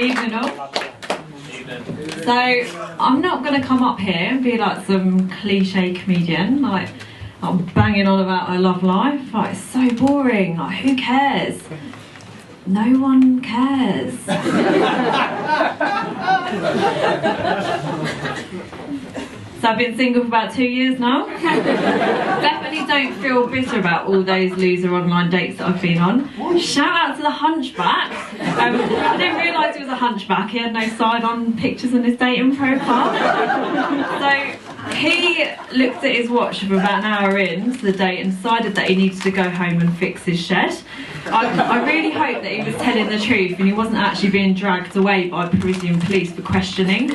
Evening all. So I'm not going to come up here and be like some cliche comedian, like I'm banging on about her love life. Like, it's so boring. Like, who cares? No one cares. So I've been single for about 2 years now. Definitely don't feel bitter about all those loser online dates that I've been on. Shout out to the hunchback. I didn't realise he was a hunchback. He had no side-on pictures on his dating profile. So he looked at his watch for about an hour into the date and decided that he needed to go home and fix his shed. I really hope that he was telling the truth and he wasn't actually being dragged away by Parisian police for questioning.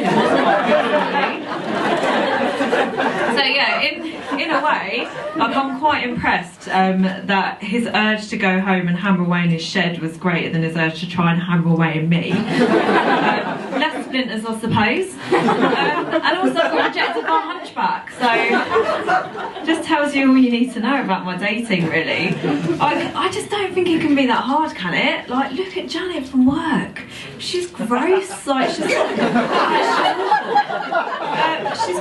So yeah, in a way, like, I'm quite impressed that his urge to go home and hammer away in his shed was greater than his urge to try and hammer away in me. Less splinters, I suppose. And also I got rejected by a hunchback, so just tells you all you need to know about my dating, really. I just don't think it can be that hard, can it? Like, look at Janet from work. She's gross, like, she's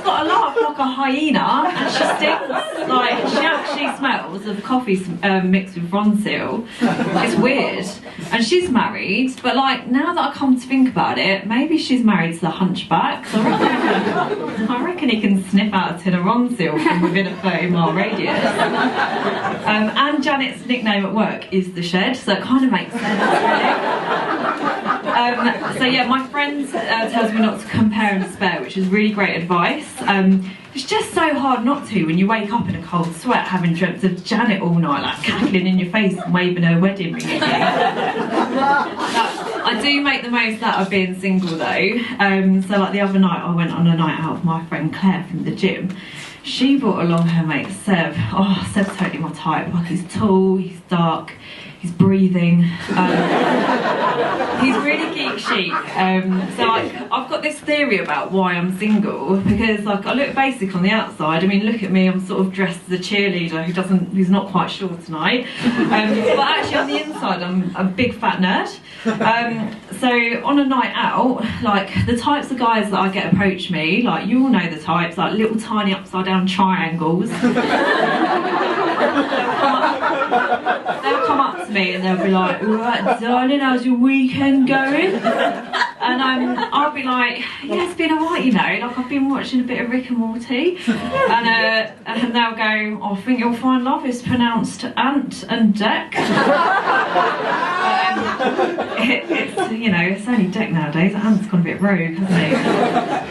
got a laugh like a hyena, and she stinks. Like, she actually smells of coffee mixed with Ronseal. It's weird. And she's married, but like, now that I come to think about it, maybe she's married to the hunchback. So I reckon he can sniff out a tin of Ronseal from within a 30-mile radius. And Janet's nickname at work is the Shed, so it kind of makes sense, really. So yeah, my friend tells me not to compare and despair, which is really great advice. It's just so hard not to when you wake up in a cold sweat having dreamt of Janet all night, like cackling in your face and waving her wedding ring at you. I do make the most out of being single though. So like the other night I went on a night out with my friend Claire from the gym. She brought along her mate Seb. Oh, Seb's totally my type. Like, he's tall, he's dark, he's breathing. He's really geek chic. So like, I've got this theory about why I'm single, because like, I look basic on the outside. I mean, look at me, I'm sort of dressed as a cheerleader who's not quite sure tonight. But actually on the inside I'm a big fat nerd. So on a night out, like, the types of guys that I get approach me, like, you all know the types, like little tiny upside down triangles. They'll come up to me and they'll be like, "Right, darling, how's your weekend going?" And I'll be like, "Yeah, it's been alright, you know, like, I've been watching a bit of Rick and Morty." And they'll go, "Oh, I think you'll find love is pronounced Ant and Deck." It's, you know, it's only Deck nowadays. Ant's gone a bit rogue, hasn't he?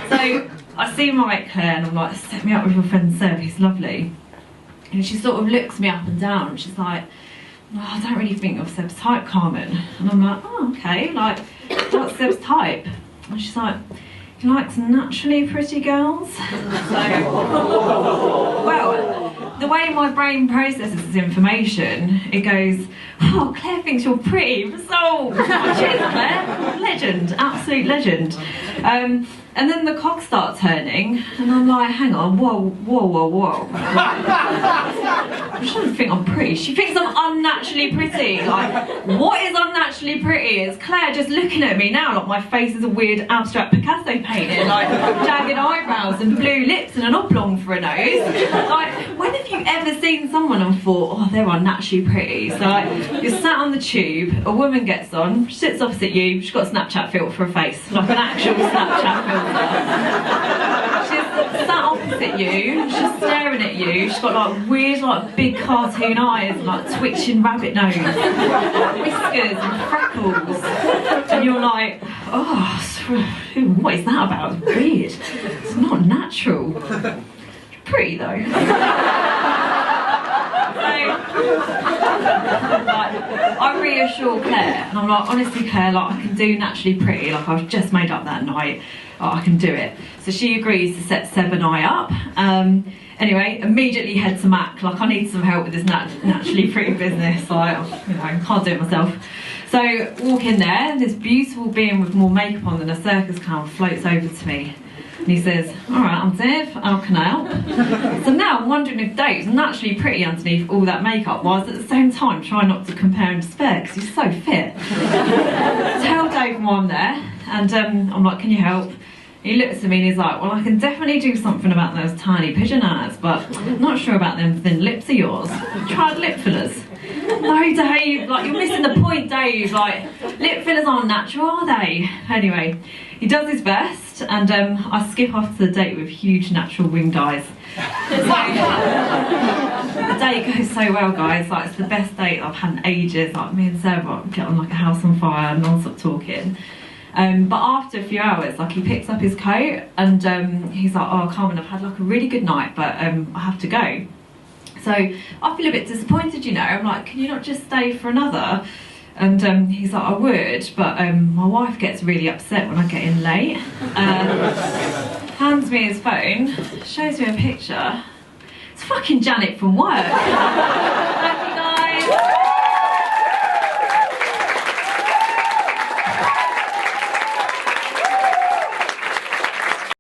So I see my mate Claire and I'm like, "Set me up with your friend Seb, he's lovely." And she sort of looks me up and down and she's like, "Oh, I don't really think you're Seb's type, Carmen." And I'm like, "Oh, okay, like, what's Seb's type?" And she's like, "He likes naturally pretty girls." So, well, the way my brain processes this information, it goes, "Oh, Claire thinks you're pretty, so cheers, Claire, legend, absolute legend." And then the cogs start turning, and I'm like, "Hang on, whoa. She doesn't think I'm pretty, she thinks I'm unnaturally pretty." Like, what is unnaturally pretty? Is Claire just looking at me now like my face is a weird abstract Picasso painting, like jagged eyebrows and blue lips and an oblong for a nose? Like, when have you ever seen someone and thought, "Oh, they're unnaturally pretty"? So like, you're sat on the tube, a woman gets on, she sits opposite you, she's got a Snapchat filter for a face, like an actual Snapchat filter. She's sat opposite you, she's staring at you, she's got like weird, like big cartoon eyes and like twitching rabbit nose, whiskers and freckles, and you're like, "Oh, what is that about? It's weird, it's not natural." Pretty though. I reassure Claire and I'm like, "Honestly, Claire, like, I can do naturally pretty, like, I've just made up that night, I can do it." So she agrees to set Seb and I up. Anyway, immediately head to Mac, like, I need some help with this naturally pretty business, like, you know, I can't do it myself. So walk in there, this beautiful being with more makeup on than a circus clown floats over to me. And he says, all right, I'm Dave, how can I help? So now I'm wondering if Dave's naturally pretty underneath all that makeup, whilst at the same time trying not to compare and despair because he's so fit. Tell Dave why I'm there, and I'm like, can you help? He looks at me and he's like, well, I can definitely do something about those tiny pigeon eyes, but I'm not sure about them thin lips of yours. Tried lip fillers. No, Dave, like, you're missing the point, Dave. Like, lip fillers aren't natural, are they? Anyway, he does his best, and I skip off to the date with huge natural winged eyes. So, the date goes so well, guys. Like, it's the best date I've had in ages. Like, me and Sarah get on like a house on fire, non-stop talking. But after a few hours, like, he picks up his coat and he's like, oh, Carmen, I've had like a really good night, but I have to go. So I feel a bit disappointed, you know. I'm like, can you not just stay for another? And he's like, I would, but my wife gets really upset when I get in late. Hands me his phone, shows me a picture. It's fucking Janet from work. Like, he